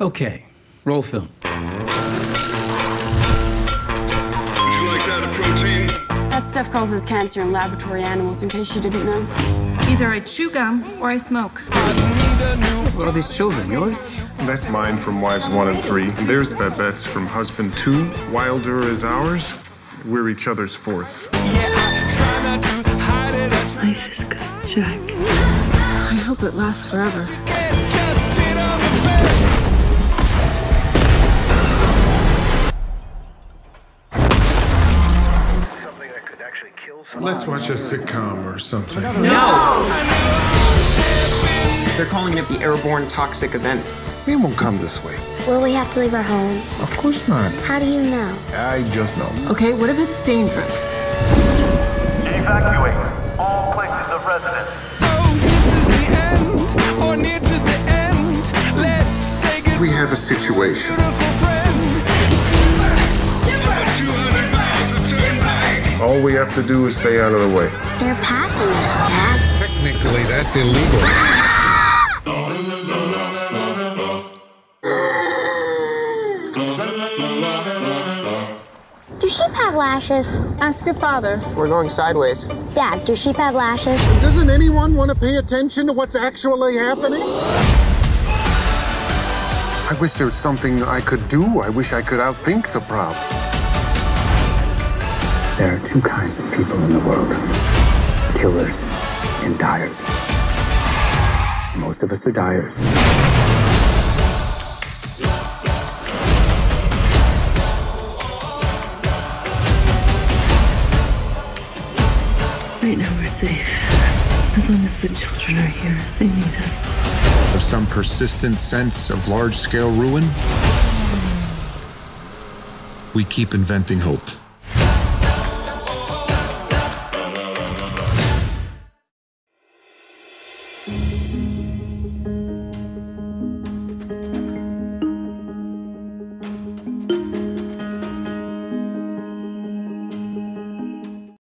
Okay, roll film. Would you like that, a protein? That stuff causes cancer in laboratory animals, in case you didn't know. Either I chew gum or I smoke. What are these children, yours? That's mine from Wives 1 and 3. There's Babette's from Husband 2. Wilder is ours. We're each other's fourth. Life is good, Jack. I hope it lasts forever. Let's watch a sitcom or something. No! They're calling it the airborne toxic event. It won't come this way. Will we have to leave our home? Of course not. How do you know? I just know. Okay, what if it's dangerous? Evacuate all places of residence. We have a situation. All we have to do is stay out of the way. They're passing us, Dad. Technically, that's illegal. Do sheep have lashes? Ask your father. We're going sideways. Dad, do sheep have lashes? Doesn't anyone want to pay attention to what's actually happening? I wish there was something I could do. I wish I could outthink the problem. There are two kinds of people in the world. Killers and dyers. Most of us are dyers. Right now we're safe. As long as the children are here, they need us. Of some persistent sense of large-scale ruin, we keep inventing hope.